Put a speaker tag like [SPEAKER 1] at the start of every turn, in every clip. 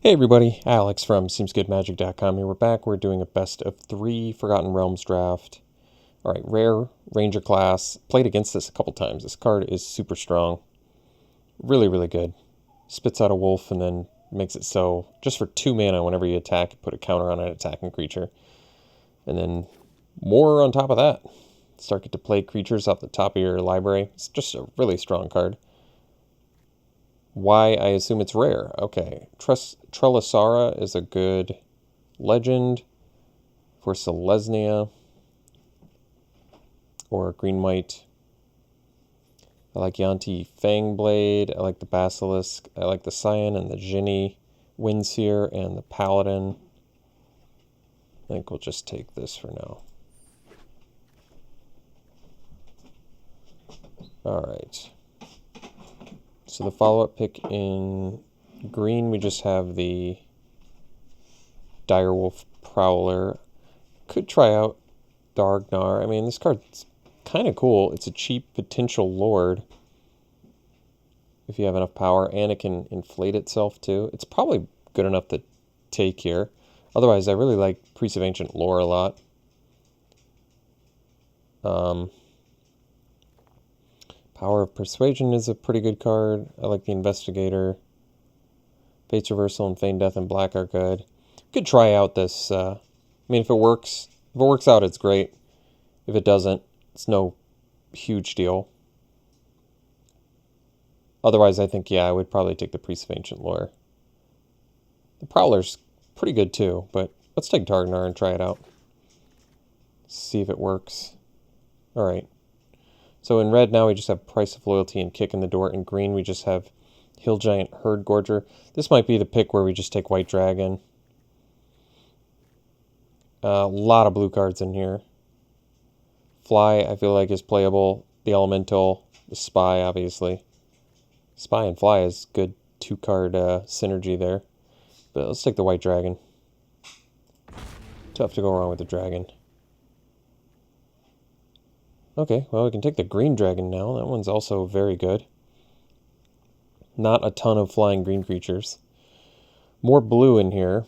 [SPEAKER 1] Hey everybody, Alex from SeemsGoodMagic.com here. We're back. We're doing a best of 3 Forgotten Realms draft. Alright, rare, Ranger class. Played against this a couple times. This card is super strong. Really, really good. Spits out a wolf and then makes it so just for 2 mana whenever you attack, you put a counter on an attacking creature. And then more on top of that. Start to play creatures off the top of your library. It's just a really strong card. Why I assume it's rare. Okay. Trelisara is a good legend for Selesnya or green-white. I like Yanti Fangblade. I like the Basilisk. I like the Cyan and the Jinni, Windseer, and the Paladin. I think we'll just take this for now. Alright. So the follow-up pick in green, we just have the Direwolf Prowler. Could try out Dargnar. I mean, this card's kind of cool. It's a cheap potential lord if you have enough power, and it can inflate itself too. It's probably good enough to take here. Otherwise, I really like Priest of Ancient Lore a lot. Power of Persuasion is a pretty good card. I like the Investigator. Fate's Reversal and Feign Death and Black are good. Could try out this. I mean, if it works out, it's great. If it doesn't, it's no huge deal. Otherwise, I think, yeah, I would probably take the Priest of Ancient Lore. The Prowler's pretty good too, but let's take Dargnar and try it out. See if it works. Alright. So in red now we just have Price of Loyalty and Kick in the Door. In green we just have Hill Giant Herd Gorger. This might be the pick where we just take White Dragon. A lot of blue cards in here. Fly I feel like is playable. The Elemental, the Spy obviously. Spy and Fly is good 2-card synergy there. But let's take the White Dragon. Tough to go wrong with the dragon. Okay, well, we can take the green dragon now. That one's also very good. Not a ton of flying green creatures. More blue in here.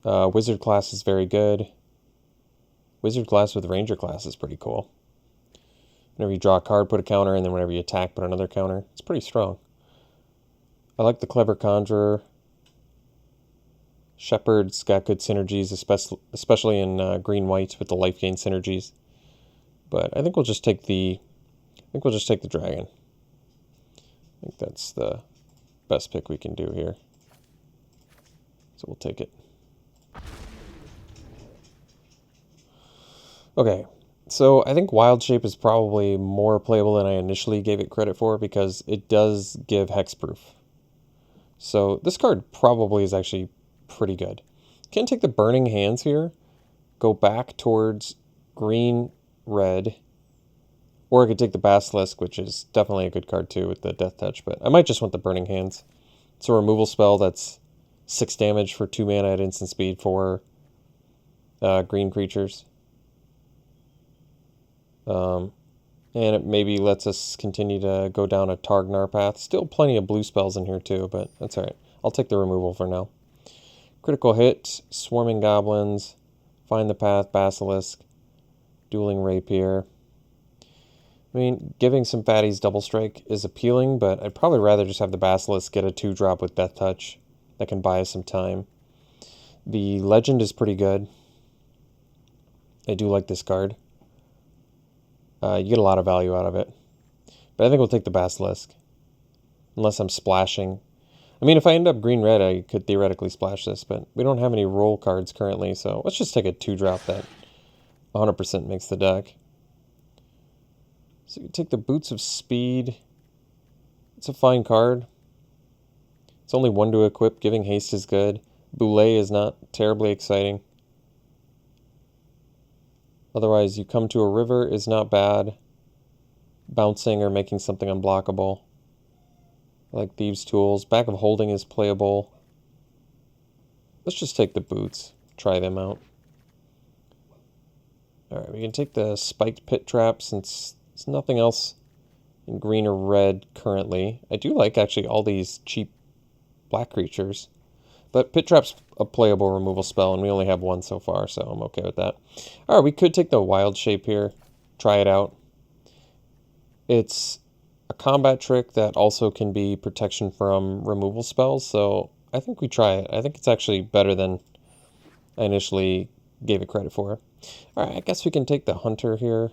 [SPEAKER 1] Wizard class is very good. Wizard class with Ranger class is pretty cool. Whenever you draw a card, put a counter, and then whenever you attack, put another counter. It's pretty strong. I like the Clever Conjurer. Shepherd's got good synergies, especially in green-white with the life gain synergies. But I think we'll just take the dragon. I think that's the best pick we can do here. So we'll take it. Okay, so I think Wild Shape is probably more playable than I initially gave it credit for because it does give hexproof. So this card probably is actually pretty good. Can take the Burning Hands here, go back towards green, red, or I could take the Basilisk, which is definitely a good card too with the Death Touch, but I might just want the Burning Hands. It's a removal spell that's 6 damage for 2 mana at instant speed for green creatures. And it maybe lets us continue to go down a Targnar path. Still plenty of blue spells in here too, but that's alright. I'll take the removal for now. Critical Hit, Swarming Goblins, Find the Path, Basilisk, Dueling Rapier. I mean, giving some fatties Double Strike is appealing, but I'd probably rather just have the Basilisk get a 2-drop with Death Touch. That can buy us some time. The Legend is pretty good. I do like this card. You get a lot of value out of it. But I think we'll take the Basilisk. Unless I'm splashing. I mean, if I end up green-red, I could theoretically splash this, but we don't have any roll cards currently, so let's just take a 2-drop that 100% makes the deck. So you take the Boots of Speed. It's a fine card. It's only 1 to equip. Giving haste is good. Boule is not terribly exciting. Otherwise, you come to a river is not bad. Bouncing or making something unblockable. I like Thieves' Tools. Back of Holding is playable. Let's just take the boots. Try them out. Alright, we can take the Spiked Pit Trap since there's nothing else in green or red currently. I do like actually all these cheap black creatures. But Pit Trap's a playable removal spell, and we only have one so far, so I'm okay with that. Alright, we could take the Wild Shape here. Try it out. It's a combat trick that also can be protection from removal spells, so I think we try it. I think it's actually better than I initially gave it credit for. Alright, I guess we can take the Hunter here.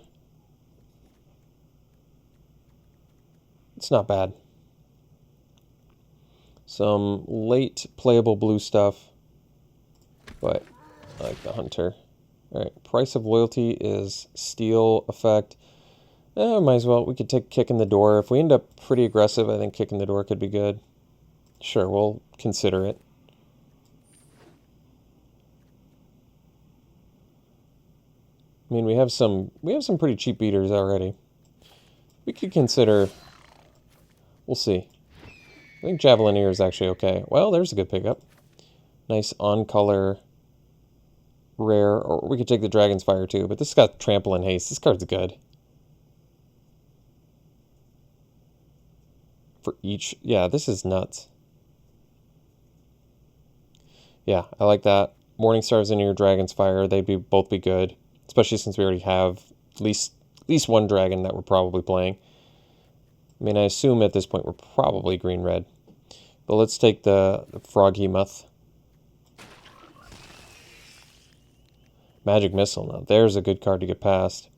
[SPEAKER 1] It's not bad. Some late playable blue stuff, but I like the Hunter. Alright, Price of Loyalty is Steel effect. Might as well. We could take Kick in the Door. If we end up pretty aggressive, I think Kick in the Door could be good. Sure, we'll consider it. I mean, we have some pretty cheap beaters already. We could consider. We'll see. I think Javelineer is actually okay. Well, there's a good pickup. Nice on-color rare, or we could take the Dragon's Fire too, but this has got Trample and Haste. This card's good. For each, yeah, this is nuts. Yeah, I like that. Morningstar, Veneer, Dragon's Fire, they'd both be good, especially since we already have at least one dragon that we're probably playing. I mean, I assume at this point we're probably green-red. But let's take the Froghemoth. Magic Missile. Now, there's a good card to get past.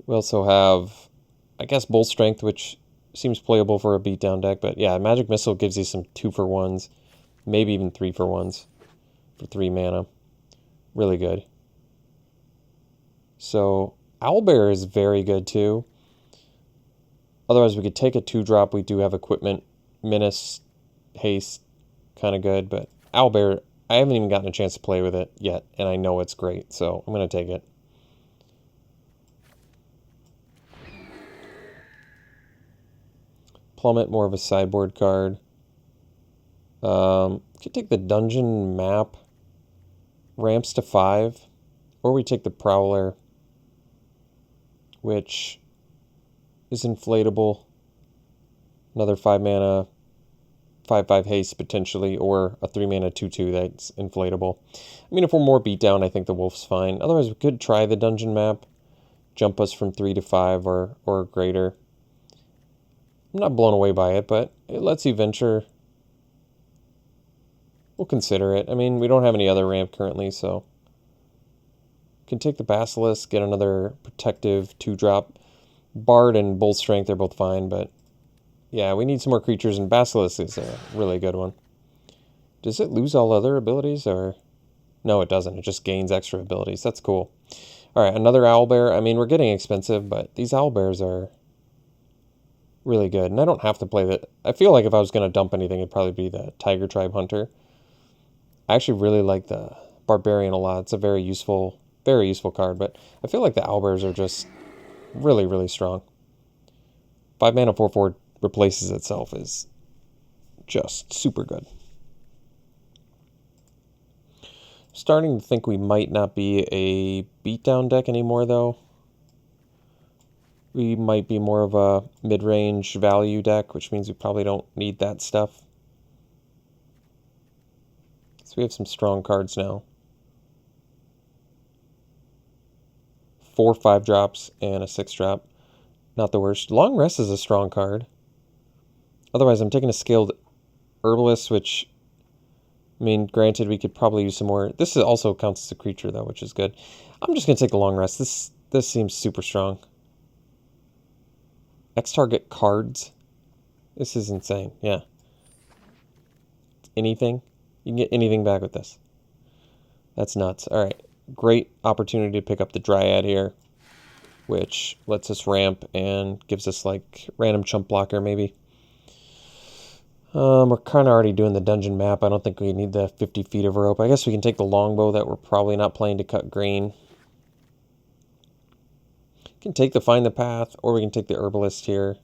[SPEAKER 1] We also have, I guess, Bull Strength, which seems playable for a beatdown deck. But yeah, Magic Missile gives you some 2-for-1s, maybe even 3-for-1s for 3 mana. Really good. So, Owlbear is very good too. Otherwise, we could take a 2-drop. We do have Equipment, Menace, Haste, kind of good. But Owlbear, I haven't even gotten a chance to play with it yet, and I know it's great, so I'm going to take it. Plummet, more of a sideboard card. Could take the Dungeon Map. Ramps to 5. Or we take the Prowler, which is inflatable. Another 5 mana, 5/5 haste potentially, or a 3 mana 2/2 that's inflatable. I mean, if we're more beat down, I think the Wolf's fine. Otherwise, we could try the Dungeon Map, jump us from 3 to 5 or greater. I'm not blown away by it, but it lets you venture. We'll consider it. I mean, we don't have any other ramp currently, so can take the Basilisk, get another protective 2-drop. Bard and Bull Strength, they're both fine, but yeah, we need some more creatures, and Basilisk is a really good one. Does it lose all other abilities, or? No, it doesn't. It just gains extra abilities. That's cool. Alright, another Owlbear. I mean, we're getting expensive, but these Owlbears are really good, and I don't have to play that. I feel like if I was going to dump anything, it'd probably be the Tiger Tribe Hunter. I actually really like the Barbarian a lot. It's a very useful card, but I feel like the Owlbears are just really, really strong. 5 mana 4/4 replaces itself is just super good. Starting to think we might not be a beatdown deck anymore, though. We might be more of a mid-range value deck, which means we probably don't need that stuff. So we have some strong cards now. 4 5-drops and a 6-drop. Not the worst. Long Rest is a strong card. Otherwise, I'm taking a Scaled Herbalist, which, I mean, granted, we could probably use some more. This also counts as a creature, though, which is good. I'm just going to take the Long Rest. This seems super strong. X-target cards. This is insane, yeah. Anything. You can get anything back with this. That's nuts. All right, great opportunity to pick up the Dryad here, which lets us ramp and gives us like random chump blocker maybe. We're kind of already doing the Dungeon Map. I don't think we need the 50 feet of rope. I guess we can take the Longbow that we're probably not playing to cut green. We can take the Find the Path, or we can take the Herbalist here.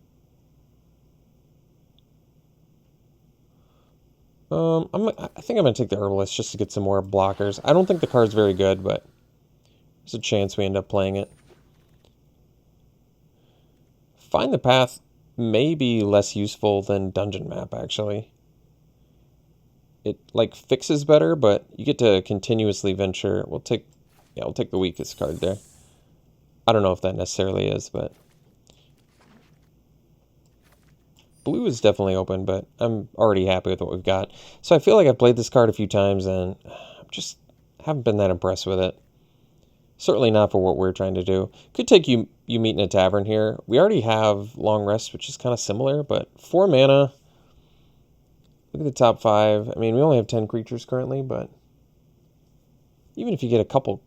[SPEAKER 1] I think I'm going to take the Herbalist just to get some more blockers. I don't think the card's very good, but there's a chance we end up playing it. Find the Path may be less useful than Dungeon Map, actually. It, like, fixes better, but you get to continuously venture. We'll take the weakest card there. I don't know if that necessarily is, but... Blue is definitely open, but I'm already happy with what we've got. So I feel like I've played this card a few times, and just haven't been that impressed with it. Certainly not for what we're trying to do. Could take you meet in a tavern here. We already have Long Rest, which is kind of similar, but 4 mana. Look at the top 5. I mean, we only have 10 creatures currently, but even if you get a couple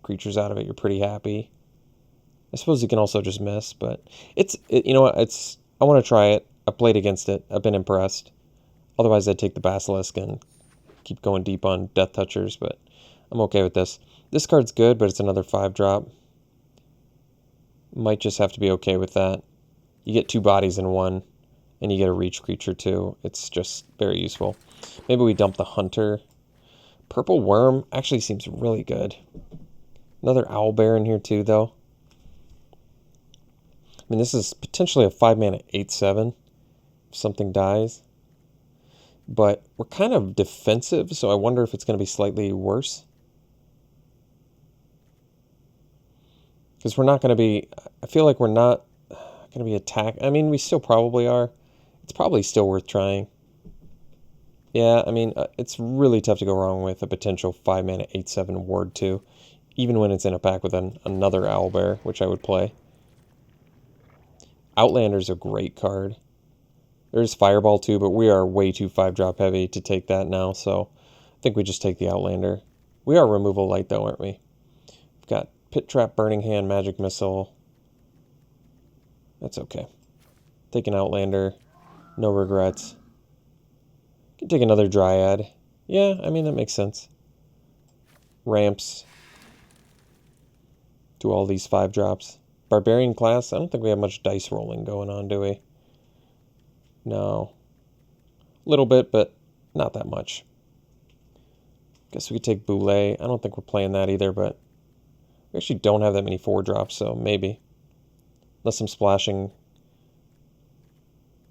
[SPEAKER 1] creatures out of it, you're pretty happy. I suppose you can also just miss, but you know what? I want to try it. I've played against it. I've been impressed. Otherwise, I'd take the Basilisk and keep going deep on Death Touchers, but I'm okay with this. This card's good, but it's another 5-drop. Might just have to be okay with that. You get 2 bodies in one, and you get a reach creature too. It's just very useful. Maybe we dump the Hunter. Purple Worm actually seems really good. Another Owlbear in here too, though. I mean, this is potentially a 5-mana 8/7 if something dies. But we're kind of defensive, so I wonder if it's going to be slightly worse. Because we're not going to be... I feel like we're not going to be attacked. I mean, we still probably are. It's probably still worth trying. Yeah, I mean, it's really tough to go wrong with a potential 5-mana 8/7 Ward 2, even when it's in a pack with another Owlbear, which I would play. Outlander's a great card. There's Fireball too, but we are way too 5-drop heavy to take that now, so I think we just take the Outlander. We are removal light though, aren't we? We've got Pit Trap, Burning Hand, Magic Missile. That's okay. Take an Outlander. No regrets. Can take another Dryad. Yeah, I mean, that makes sense. Ramps. Do all these 5-drops. Barbarian class, I don't think we have much dice rolling going on, do we? No. A little bit, but not that much. Guess we could take Boule. I don't think we're playing that either, but we actually don't have that many 4-drops, so maybe. Unless I'm splashing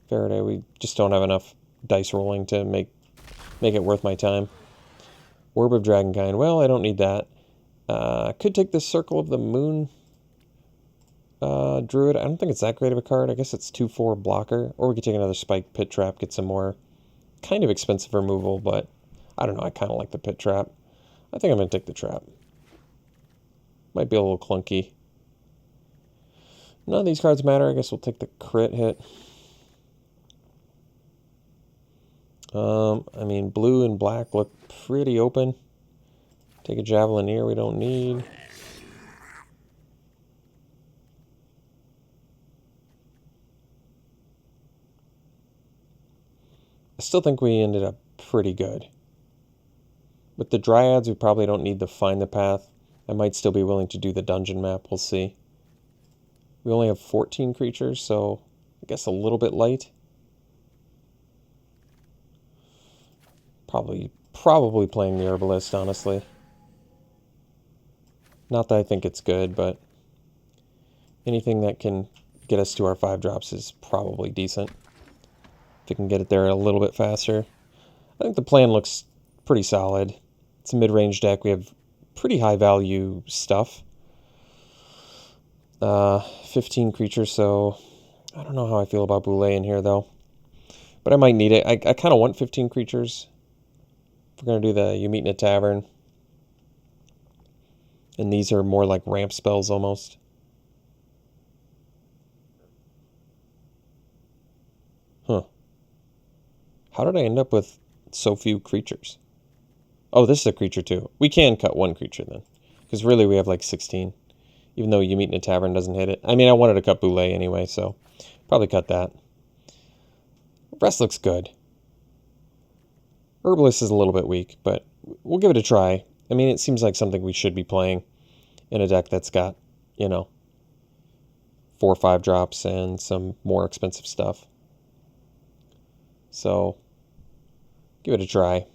[SPEAKER 1] Faraday, we just don't have enough dice rolling to make it worth my time. Orb of Dragonkind. Well, I don't need that. Could take the Circle of the Moon Druid. I don't think it's that great of a card. I guess it's 2/4 blocker. Or we could take another Spike Pit Trap, get some more kind of expensive removal, but I don't know. I kind of like the Pit Trap. I think I'm going to take the Trap. Might be a little clunky. None of these cards matter. I guess we'll take the crit hit. I mean, blue and black look pretty open. Take a Javelineer we don't need. I still think we ended up pretty good. With the Dryads, we probably don't need to find the path. I might still be willing to do the dungeon map. We'll see. We only have 14 creatures, so I guess a little bit light. Probably playing the Herbalist, honestly. Not that I think it's good, but anything that can get us to our 5-drops is probably decent. If we can get it there a little bit faster. I think the plan looks pretty solid. It's a mid-range deck. We have pretty high-value stuff. 15 creatures, so I don't know how I feel about Boule in here, though. But I might need it. I kind of want 15 creatures. If we're going to do the You Meet in a Tavern. And these are more like ramp spells almost. Huh. How did I end up with so few creatures? Oh, this is a creature too. We can cut one creature then. Because really we have like 16. Even though You Meet in a Tavern doesn't hit it. I mean, I wanted to cut Boule anyway, so probably cut that. The rest looks good. Herbalist is a little bit weak, but we'll give it a try. I mean, it seems like something we should be playing in a deck that's got, you know, 4 or 5-drops and some more expensive stuff. So, give it a try.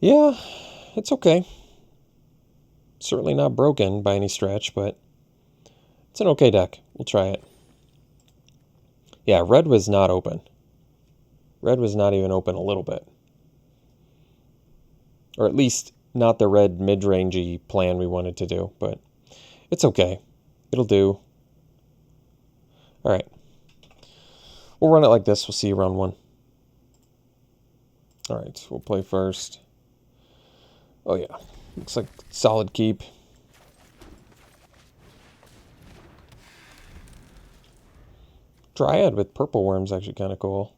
[SPEAKER 1] Yeah, it's okay. Certainly not broken by any stretch, but it's an okay deck. We'll try it. Yeah, red was not open. Red was not even open a little bit. Or at least not the red mid-rangey plan we wanted to do, but it's okay. It'll do. All right. We'll run it like this. We'll see you round 1. All right, we'll play first. Oh, yeah. Looks like solid keep. Dryad with purple worm's actually kind of cool.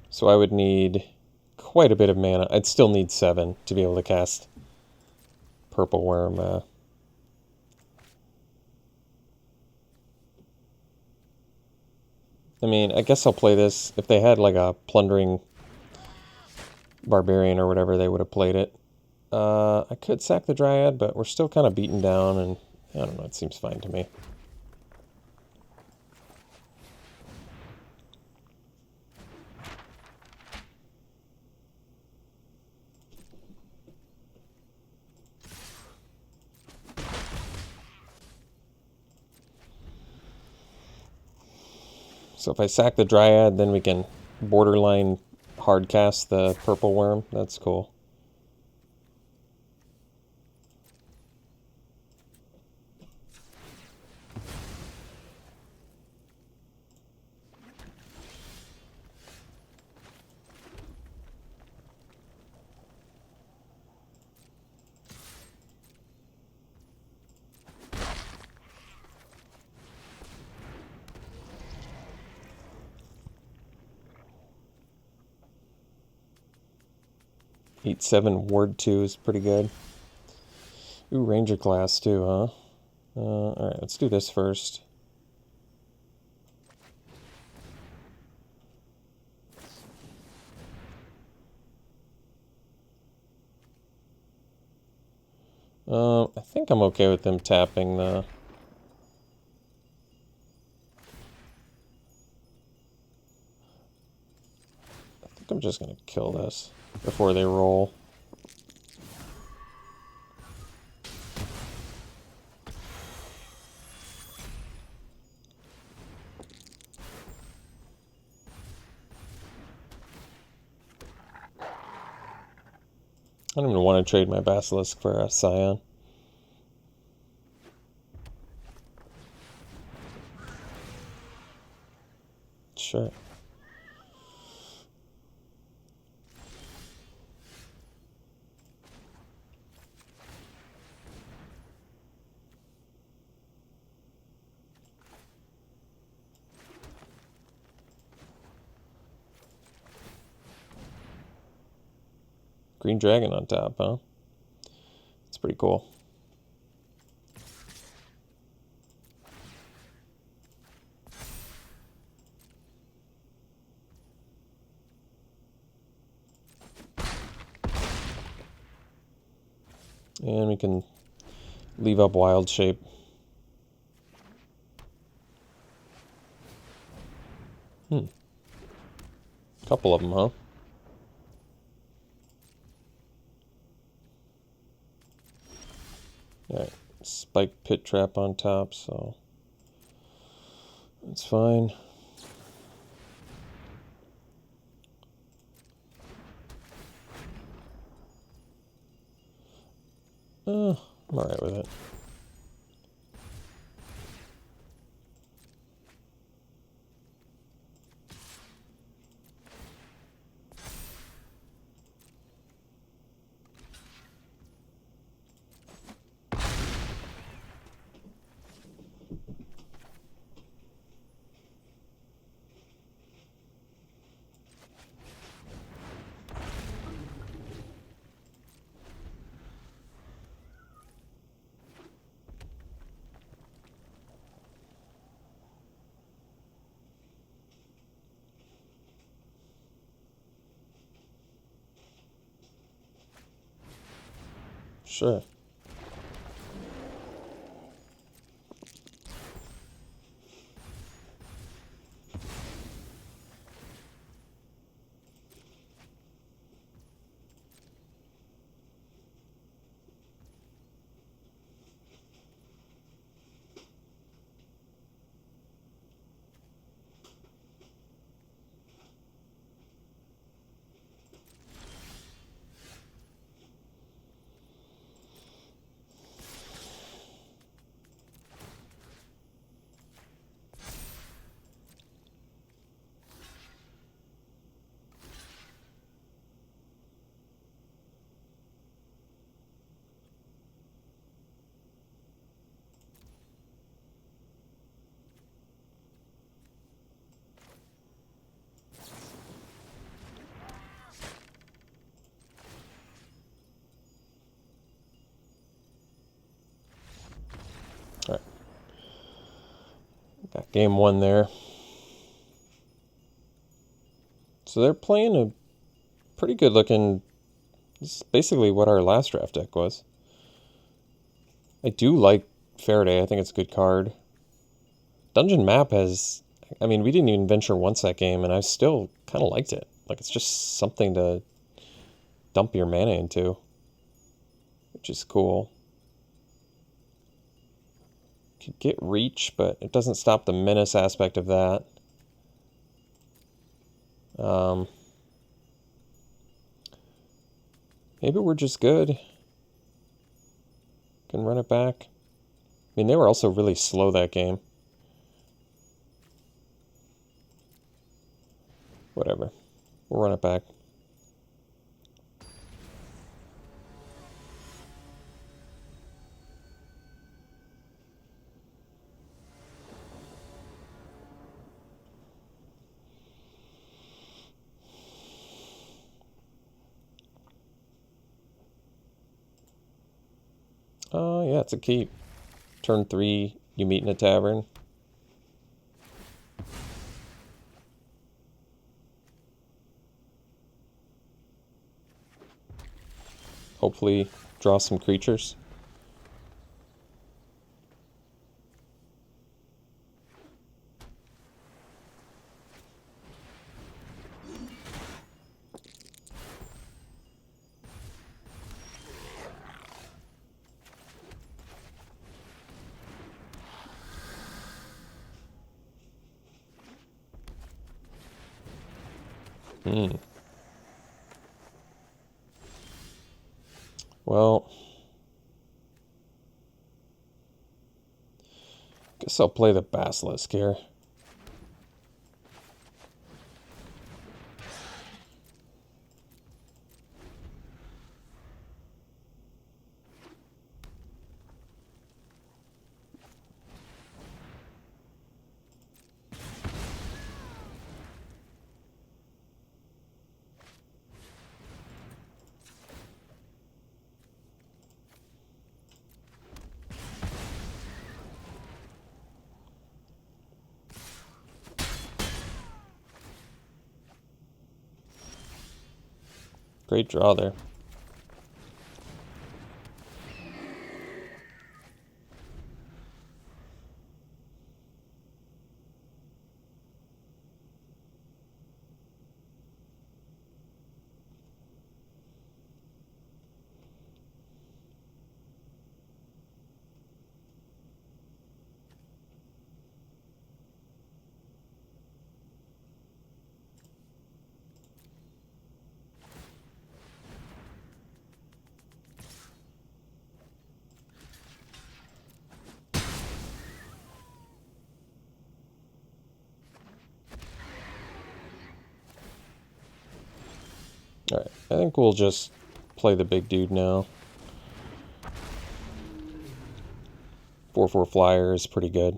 [SPEAKER 1] So I would need quite a bit of mana. I'd still need 7 to be able to cast Purple Worm. I mean, I guess I'll play this. If they had like a Plundering Barbarian or whatever, they would have played it. I could sack the Dryad, but we're still kind of beaten down, and I don't know, it seems fine to me. So if I sack the Dryad, then we can borderline hardcast the Purple Worm. That's cool. Eat 7 Ward 2 is pretty good. Ooh, Ranger class too, huh? Alright, let's do this first. I think I'm okay with them tapping the... I think I'm just going to kill this before they roll. I don't even want to trade my Basilisk for a Scion. Sure. Green Dragon on top, huh? That's pretty cool. And we can leave up Wild Shape. Couple of them, huh? Alright, Spike Pit Trap on top, so that's fine. I'm alright with it. Sure. All right. Got game one there. So they're playing a pretty good looking. This is basically what our last draft deck was. I do like Faraday. I think it's a good card. Dungeon Map has... I mean, we didn't even venture once that game, and I still kind of liked it. Like, it's just something to dump your mana into, which is cool. Could get Reach, but it doesn't stop the menace aspect of that. Maybe we're just good. Can run it back. I mean, they were also really slow that game. Whatever. We'll run it back. Oh, yeah, it's a keep. Turn 3, you meet in a tavern. Hopefully draw some creatures. Well, guess I'll play the Basilisk here. Great draw there. Alright, I think we'll just play the big dude now. 4/4 flyer is pretty good.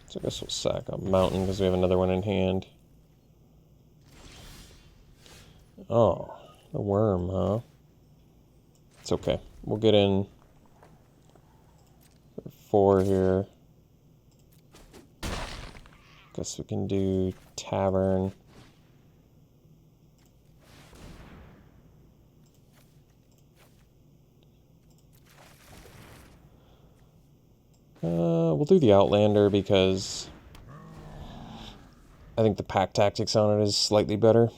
[SPEAKER 1] So I guess we'll sack a mountain because we have another one in hand. Oh, the worm, huh? It's okay. We'll get in 4 here. Guess we can do tavern. We'll do the Outlander because I think the pack tactics on it is slightly better.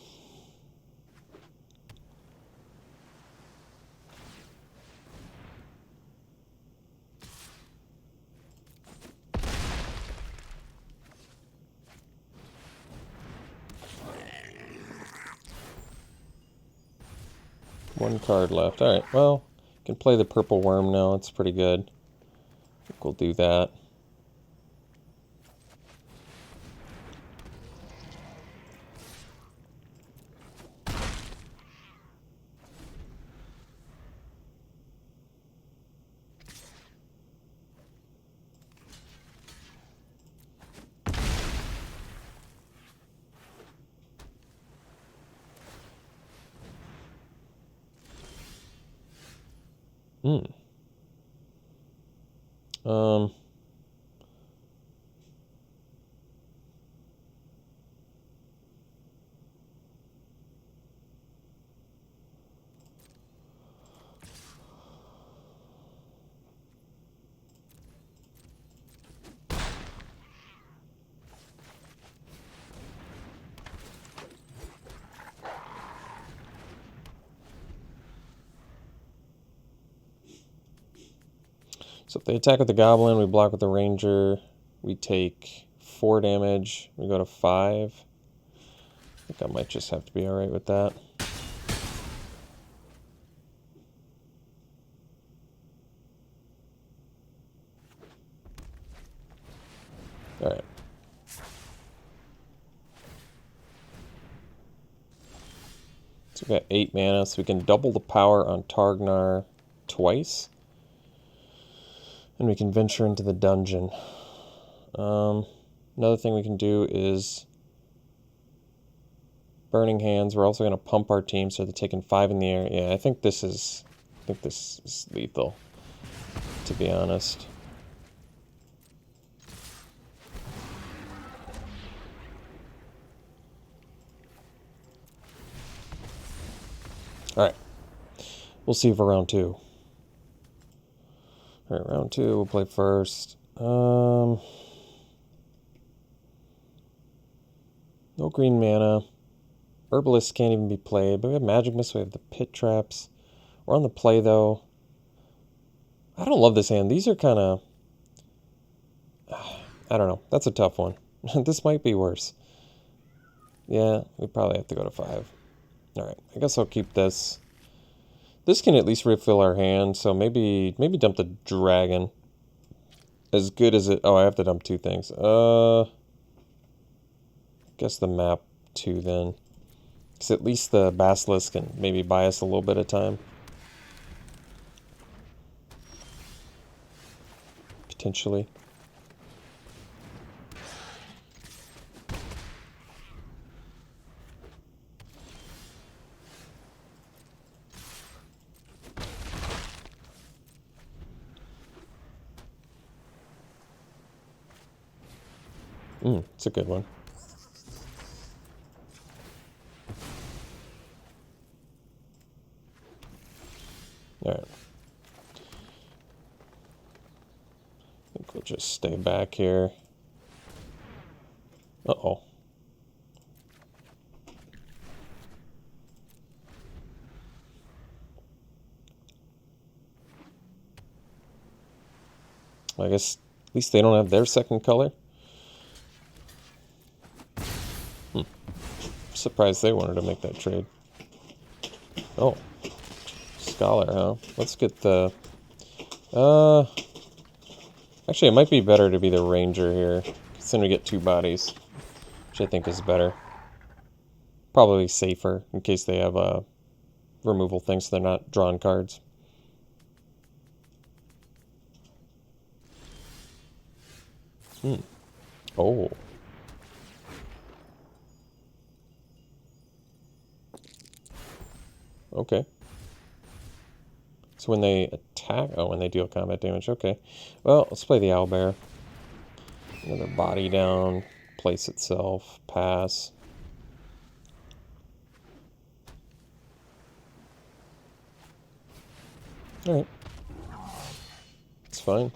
[SPEAKER 1] One card left. Alright, well, can play the purple worm now. It's pretty good. I think we'll do that. Hmm. So if they attack with the Goblin, we block with the Ranger, we take 4 damage, we go to 5. I think I might just have to be alright with that. Alright. So we got 8 mana, so we can double the power on Targnar twice. And we can venture into the dungeon. Another thing we can do is Burning Hands. We're also going to pump our team, so they're taking 5 in the air. Yeah, I think this is lethal, to be honest. Alright. We'll see for round 2. Alright, round 2, we'll play first. No green mana. Herbalist can't even be played, but we have Magic Missile, we have the Pit Traps. We're on the play, though. I don't love this hand. These are kind of... I don't know. That's a tough one. This might be worse. Yeah, we probably have to go to 5. Alright, I guess I'll keep this. This can at least refill our hand, so maybe dump the dragon. As good as it... Oh, I have to dump 2 things. Guess the map 2 then. Because at least the Basilisk can maybe buy us a little bit of time. Potentially. It's a good one. Alright. I think we'll just stay back here. Uh-oh. I guess at least they don't have their second color. Surprised they wanted to make that trade. Oh. Scholar, huh? Let's get the... Actually, it might be better to be the Ranger here. Because then we get 2 bodies. Which I think is better. Probably safer in case they have removal things so they're not drawn cards. Oh. Okay. So when they attack... Oh, when they deal combat damage. Okay. Well, let's play the Owlbear. Another body down. Place itself. Pass. Alright. It's fine.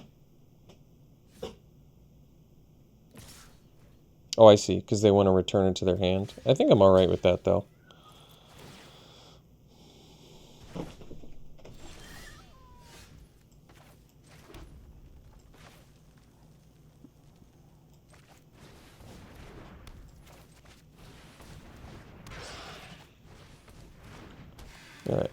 [SPEAKER 1] Oh, I see, because they want to return it to their hand. I think I'm alright with that, though. Alright.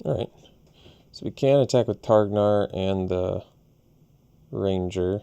[SPEAKER 1] Alright. So we can attack with Targnar and the Ranger.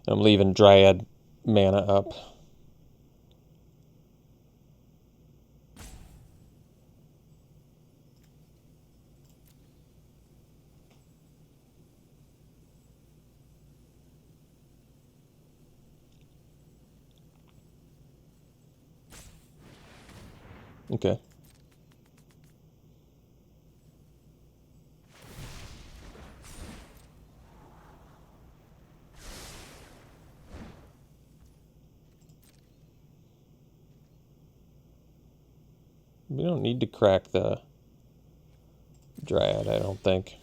[SPEAKER 1] I'm leaving Dryad mana up. Okay. We don't need to crack the Dryad, I don't think.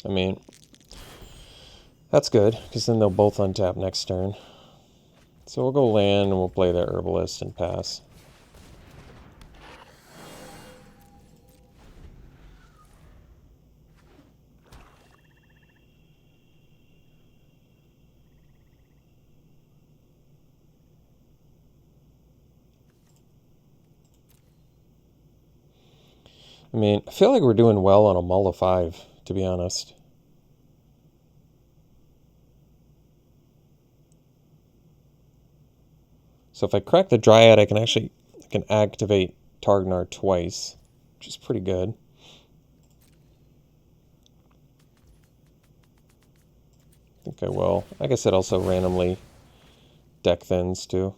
[SPEAKER 1] I mean, that's good, because then they'll both untap next turn. So we'll go land, and we'll play the Herbalist and pass. I mean, I feel like we're doing well on a mull of 5, to be honest. So if I crack the Dryad, I can activate Targnar twice, which is pretty good. I think I will. I guess it also randomly deck thins too.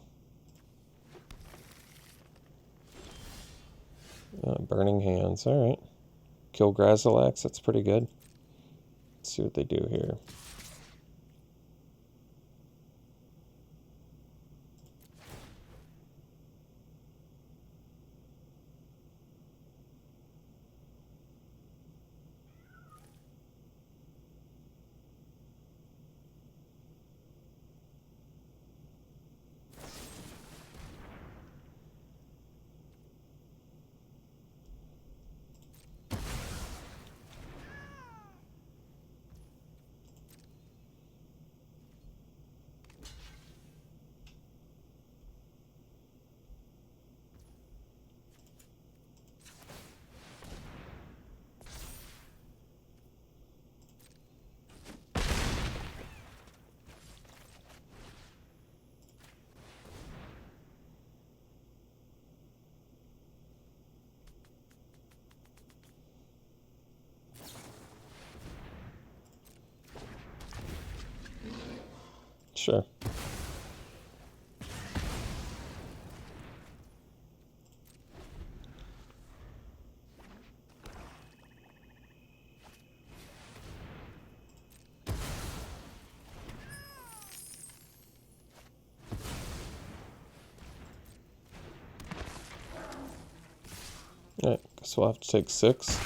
[SPEAKER 1] Burning Hands, alright. Kill Grazilax, that's pretty good. Let's see what they do here. Sure. Alright, guess we'll have to take 6.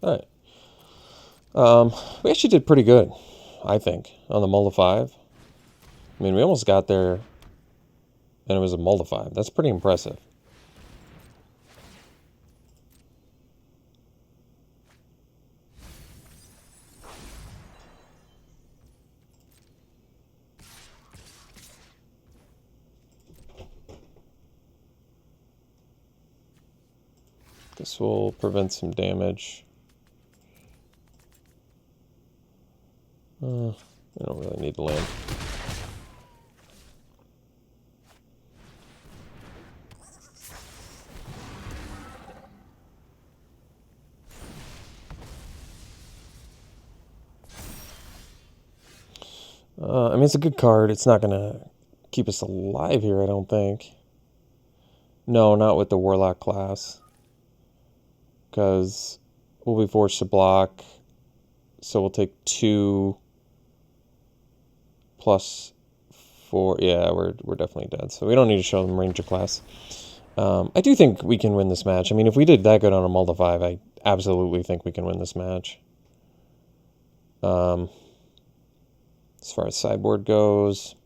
[SPEAKER 1] Alright. We actually did pretty good, I think, on the mull to 5. I mean, we almost got there, and it was a mull to 5. That's pretty impressive. This will prevent some damage. I don't really need to land. I mean, it's a good card. It's not going to keep us alive here, I don't think. No, not with the Warlock class. Because we'll be forced to block. So we'll take 2 plus 4. Yeah, we're definitely dead. So we don't need to show them Ranger class. I do think we can win this match. I mean, if we did that good on a mull to 5, I absolutely think we can win this match. As far as sideboard goes,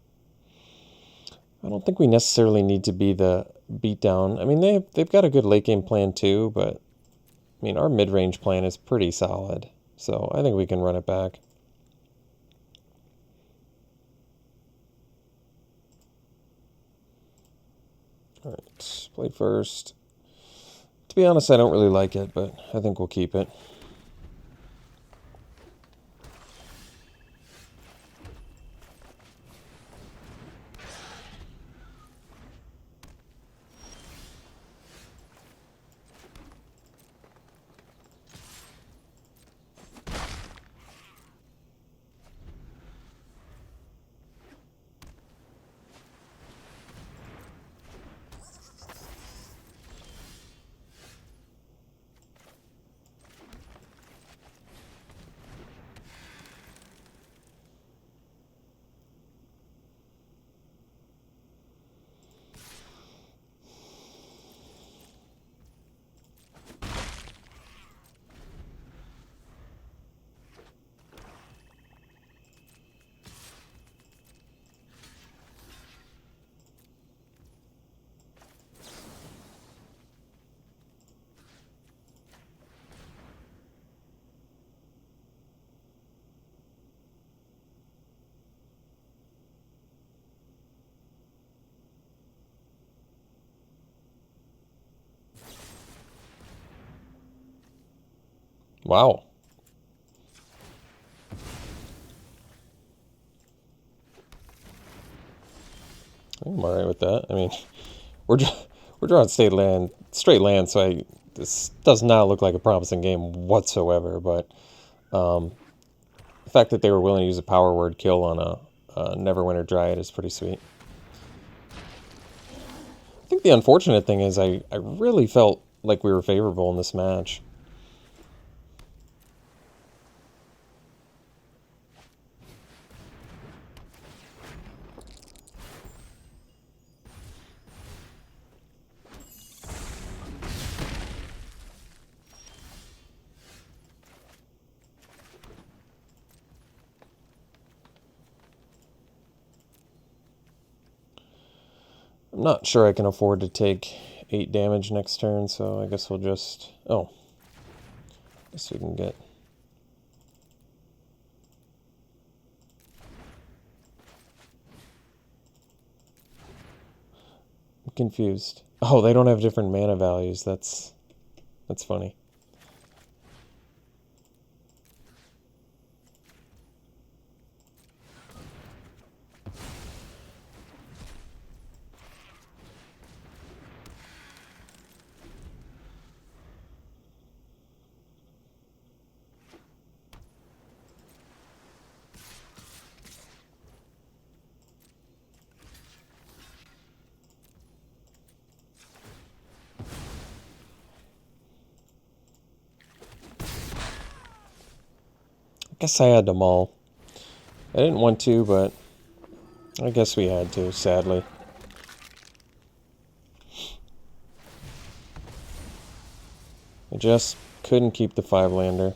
[SPEAKER 1] I don't think we necessarily need to be the beatdown. I mean, they've got a good late game plan too, but I mean, our mid-range plan is pretty solid. So I think we can run it back. Alright, play first. To be honest, I don't really like it, but I think we'll keep it. Wow. I'm alright with that. I mean, we're drawing straight land, so this does not look like a promising game whatsoever. But the fact that they were willing to use a power word kill on a Neverwinter Dryad is pretty sweet. I think the unfortunate thing is I really felt like we were favorable in this match. I'm not sure I can afford to take 8 damage next turn, so I guess we'll just... Oh. I guess we can get... I'm confused. Oh, they don't have different mana values. That's funny. guess I had to maul. I didn't want to, but I guess we had to, sadly. I just couldn't keep the 5-lander.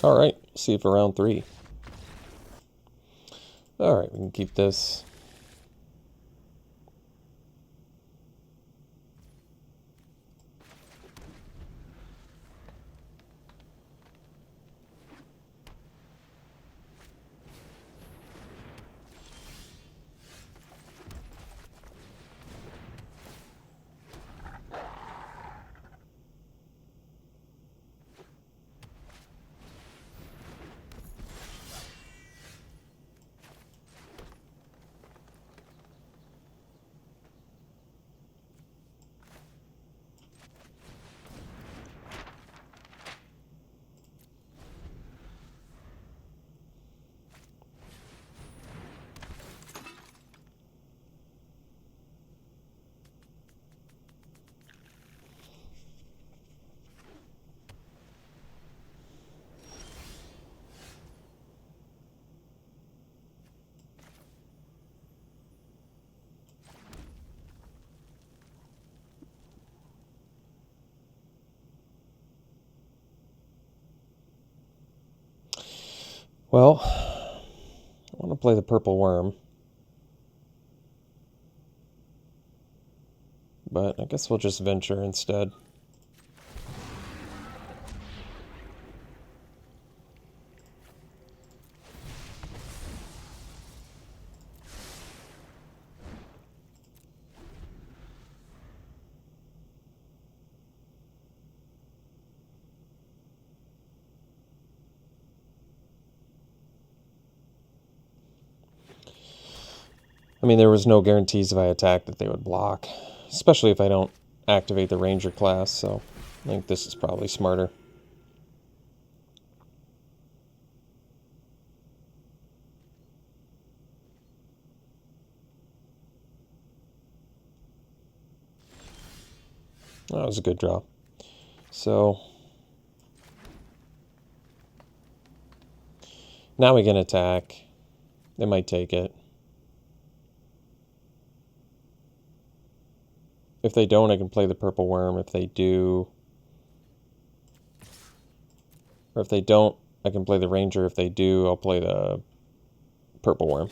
[SPEAKER 1] Alright, see you for round 3. Alright, we can keep this. Well, I want to play the purple worm. But I guess we'll just venture instead. I mean, there was no guarantees if I attacked that they would block, especially if I don't activate the ranger class, so I think this is probably smarter. That was a good draw. So now we can attack. They might take it. If they don't, I can play the purple worm. If they do, or if they don't, I can play the ranger. If they do, I'll play the purple worm.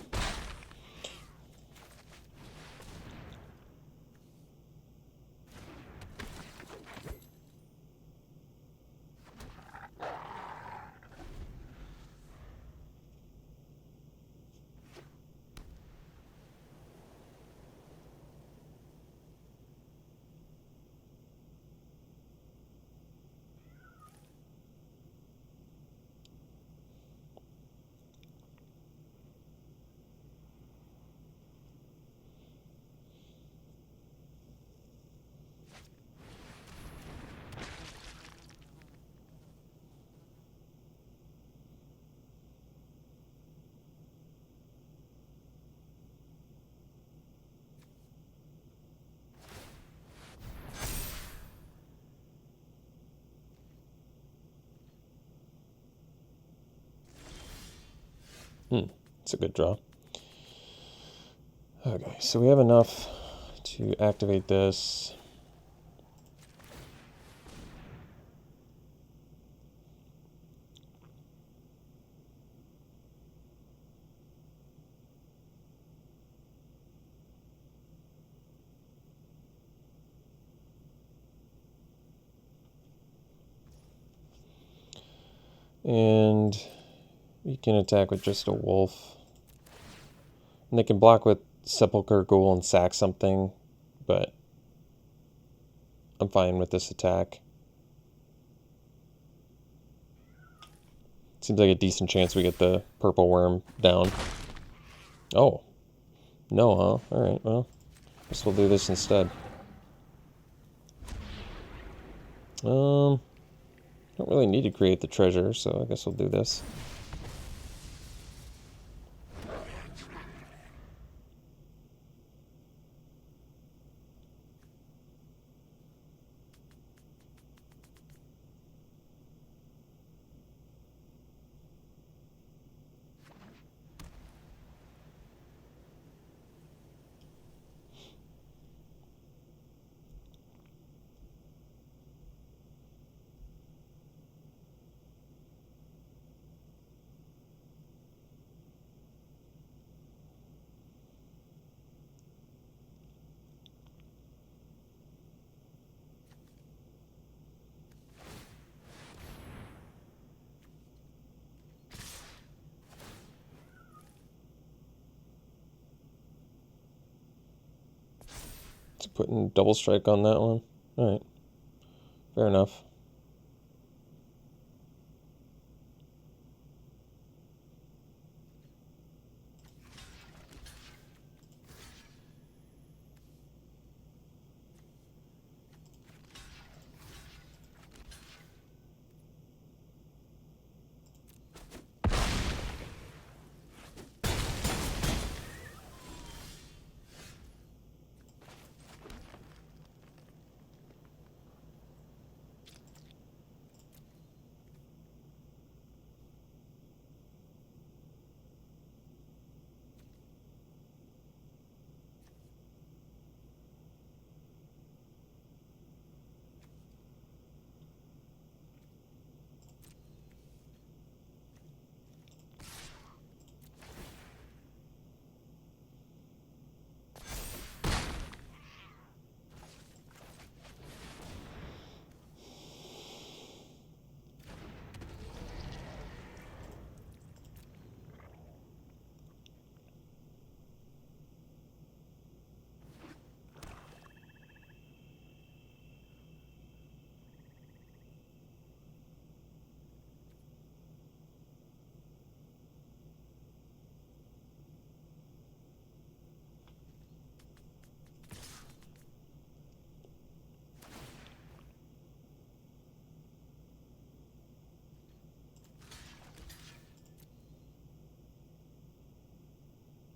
[SPEAKER 1] It's a good draw. Okay, so we have enough to activate this. And we can attack with just a wolf. And they can block with Sepulchre Ghoul and sack something, but I'm fine with this attack. Seems like a decent chance we get the purple worm down. Oh. No, huh? Alright, well, guess we'll do this instead. Don't really need to create the treasure, so I guess we'll do this. So putting double strike on that one. Alright. Fair enough.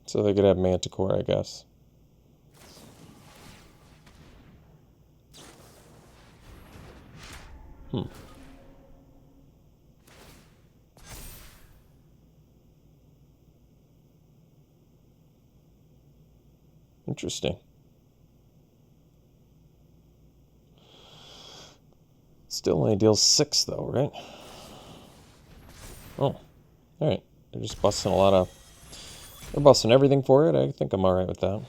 [SPEAKER 1] So they could have Manticore, I guess. Interesting. Still only deals 6 though, right? Oh, alright. They're just busting a lot of... They're busting everything for it. I think I'm alright with that.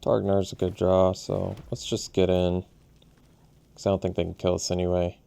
[SPEAKER 1] Targnar's a good draw, so let's just get in. Because I don't think they can kill us anyway.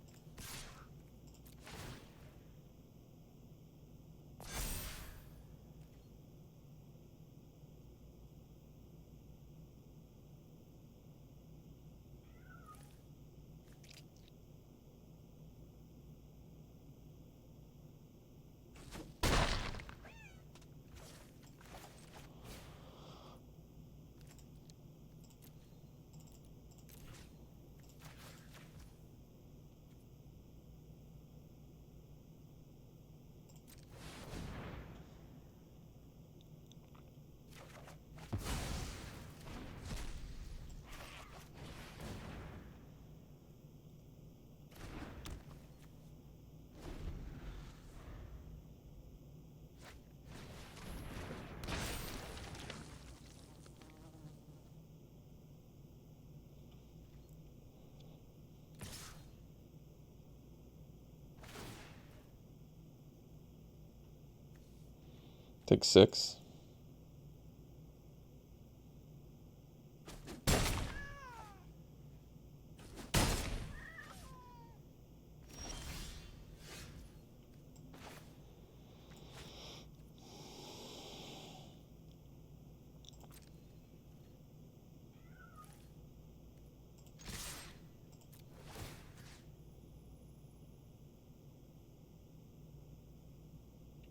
[SPEAKER 1] Take 6.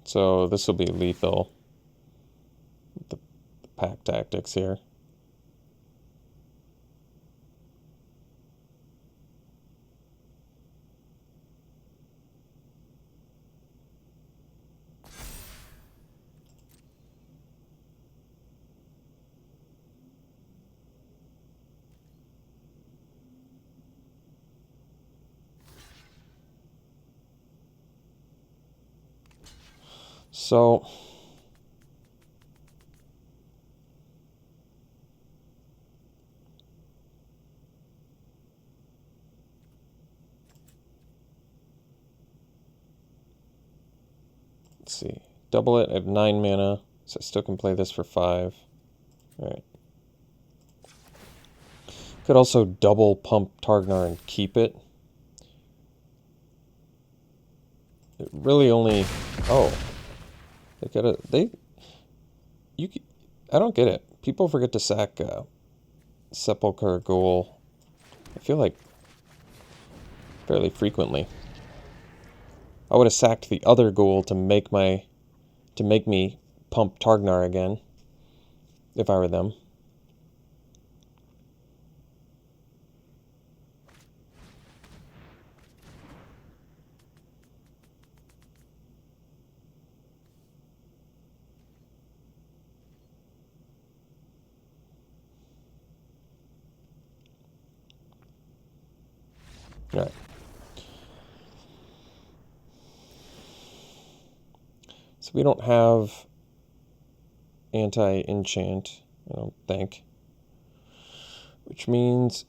[SPEAKER 1] So this will be lethal with the pack tactics here. So let's see. Double it. I have 9 mana, so I still can play this for 5. Alright. Could also double pump Targnar and keep it. It really only... Oh. They gotta... I don't get it. People forget to sack Sepulchre Ghoul, I feel like, fairly frequently. I would have sacked the other Ghoul to make me pump Targnar again, if I were them. Alright. So we don't have anti-enchant, I don't think. Which means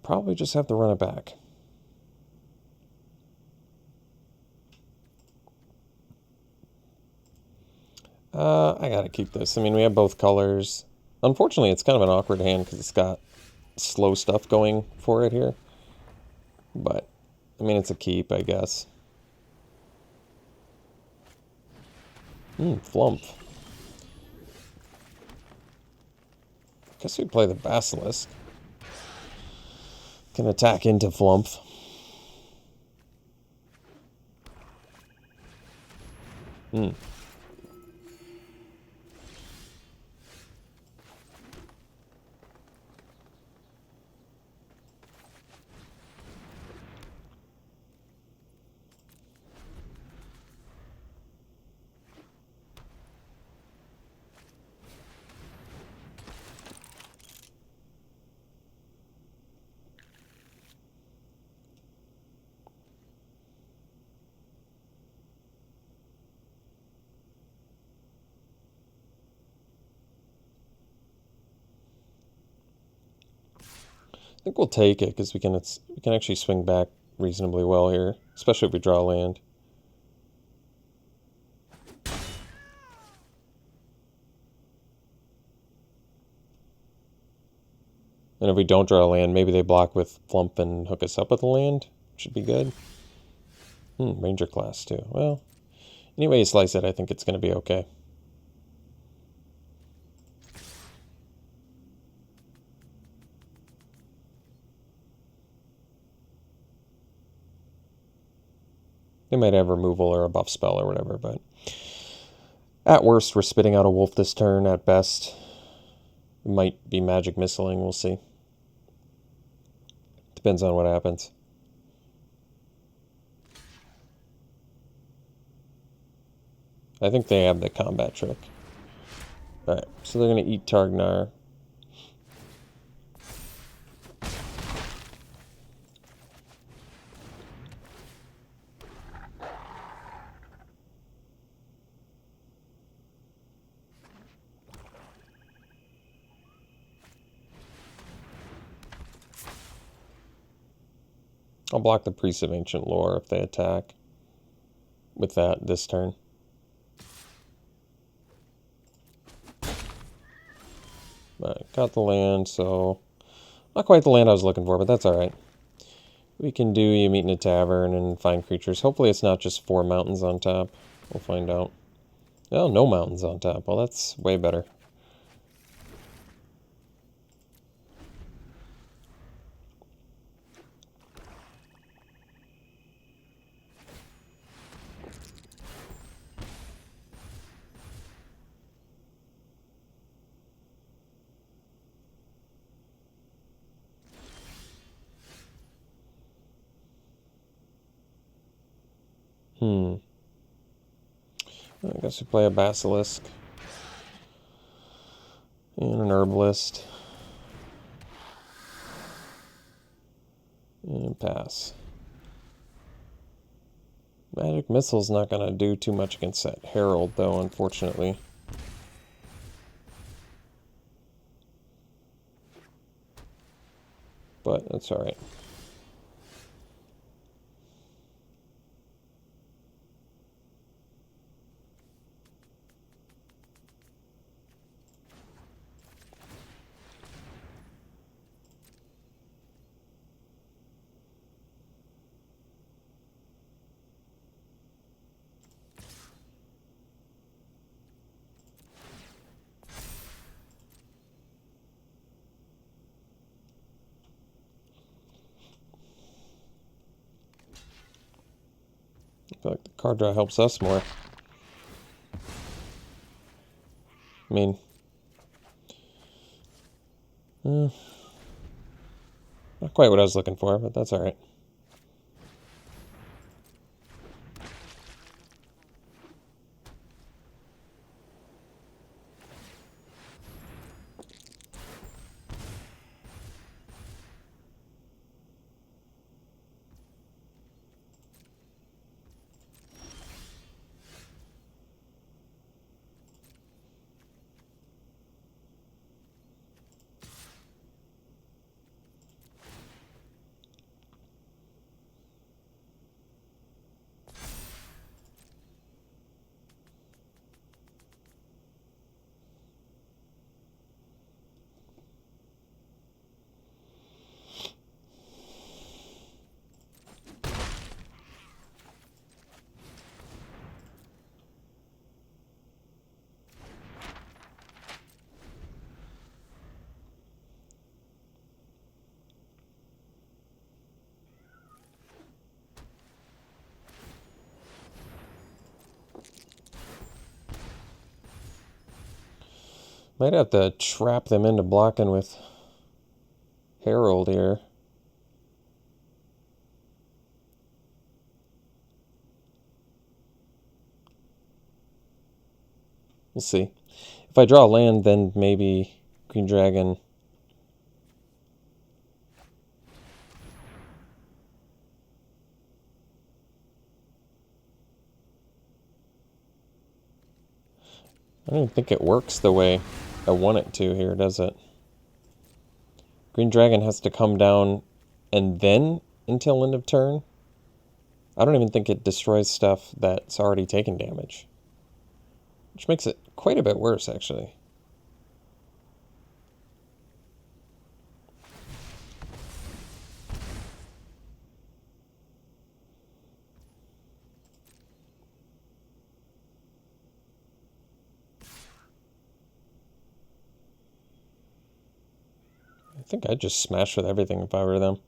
[SPEAKER 1] probably just have to run it back. I gotta keep this. I mean, we have both colors. Unfortunately, it's kind of an awkward hand because it's got slow stuff going for it here. But, I mean, it's a keep, I guess. Flump. I guess we play the Basilisk. Can attack into Flump. I think we'll take it because we can actually swing back reasonably well here, especially if we draw land. And if we don't draw land, maybe they block with Flump and hook us up with a land. Should be good. Ranger class too. Well, anyway you slice it, I think it's going to be okay. They might have removal or a buff spell or whatever, but at worst, we're spitting out a wolf this turn. At best, it might be magic missiling. We'll see. Depends on what happens. I think they have the combat trick. Alright, so they're going to eat Targnar. I'll block the Priest of Ancient Lore if they attack with that this turn. Alright, got the land, so not quite the land I was looking for, but that's alright. We can do you meet in a tavern and find creatures. Hopefully it's not just 4 mountains on top. We'll find out. Oh, no mountains on top. Well, that's way better. I guess we play a basilisk. And an herbalist. And pass. Magic Missile's not going to do too much against that Herald, though, unfortunately. But that's alright. I feel like the card draw helps us more. I mean, not quite what I was looking for, but that's alright. Might have to trap them into blocking with Herald here. We'll see. If I draw land, then maybe Green Dragon. I don't even think it works the way I want it to here, does it? Green Dragon has to come down and then until end of turn? I don't even think it destroys stuff that's already taken damage. Which makes it quite a bit worse, actually. I think I'd just smash with everything if I were them.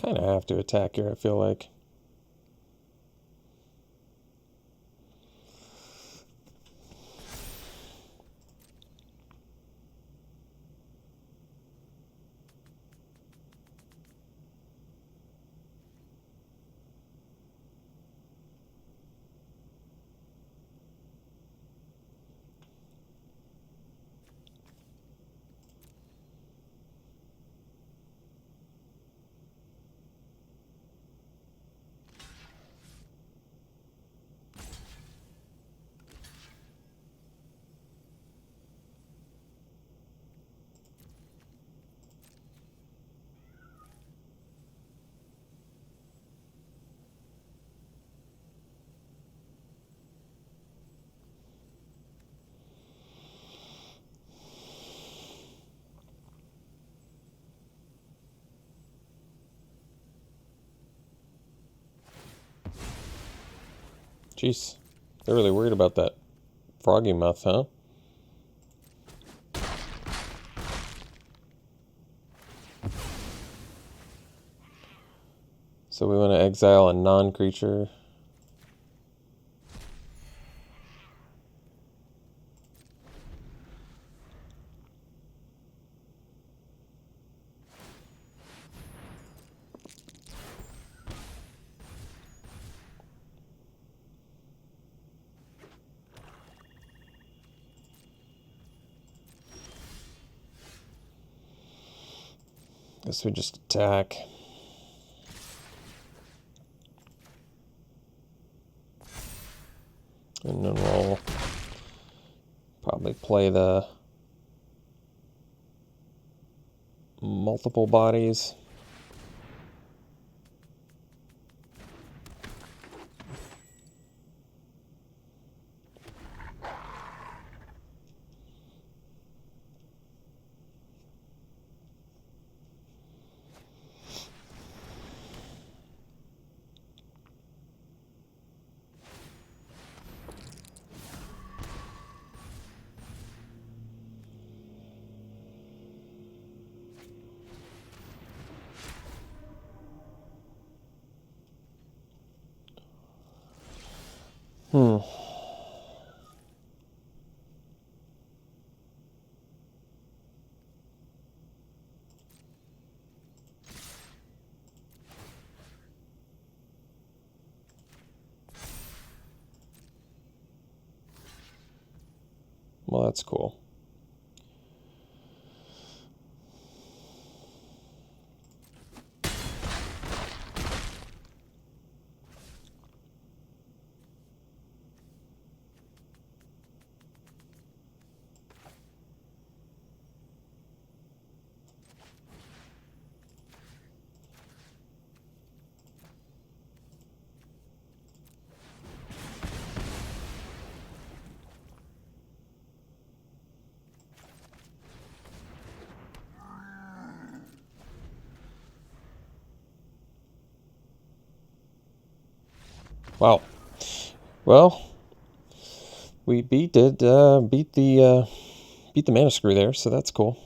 [SPEAKER 1] Kind of have to attack here, I feel like. Jeez, they're really worried about that froggy mouth, huh? So we want to exile a non-creature. Guess we just attack. And then we'll probably play the multiple bodies. Well, that's cool. Wow. Well, we beat the mana screw there, so that's cool.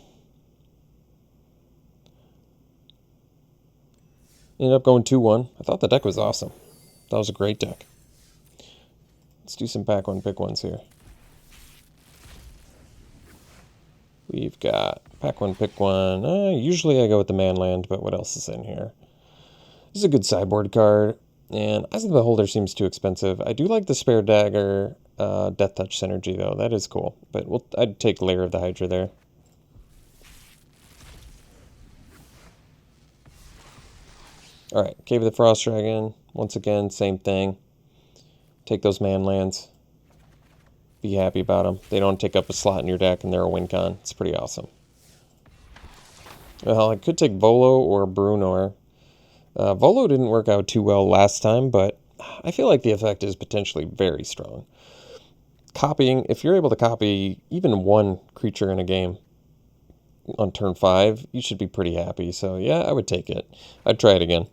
[SPEAKER 1] Ended up going 2-1. I thought the deck was awesome. That was a great deck. Let's do some pack one, pick ones here. We've got pack one, pick one. Usually I go with the Manland, but what else is in here? This is a good sideboard card. And Eyes of the Beholder seems too expensive. I do like the Spare Dagger Death Touch synergy, though. That is cool. But I'd take Lair of the Hydra there. Alright, Cave of the Frost Dragon. Once again, same thing. Take those Manlands. Be happy about them. They don't take up a slot in your deck, and they're a win con. It's pretty awesome. Well, I could take Volo or Brunor. Volo didn't work out too well last time, but I feel like the effect is potentially very strong. Copying, if you're able to copy even one creature in a game on turn 5, you should be pretty happy. So yeah, I would take it. I'd try it again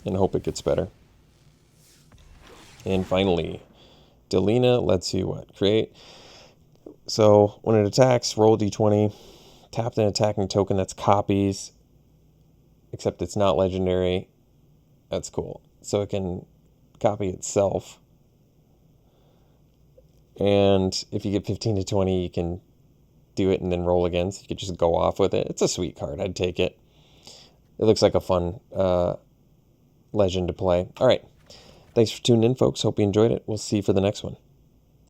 [SPEAKER 1] and hope it gets better. And finally, Delina lets you what? Create. So when it attacks, roll d20, tap an attacking token that's copies. except it's not legendary. That's cool. So it can copy itself. And if you get 15 to 20, you can do it and then roll again. So you could just go off with it. It's a sweet card. I'd take it. It looks like a fun legend to play. All right. Thanks for tuning in, folks. Hope you enjoyed it. We'll see you for the next one.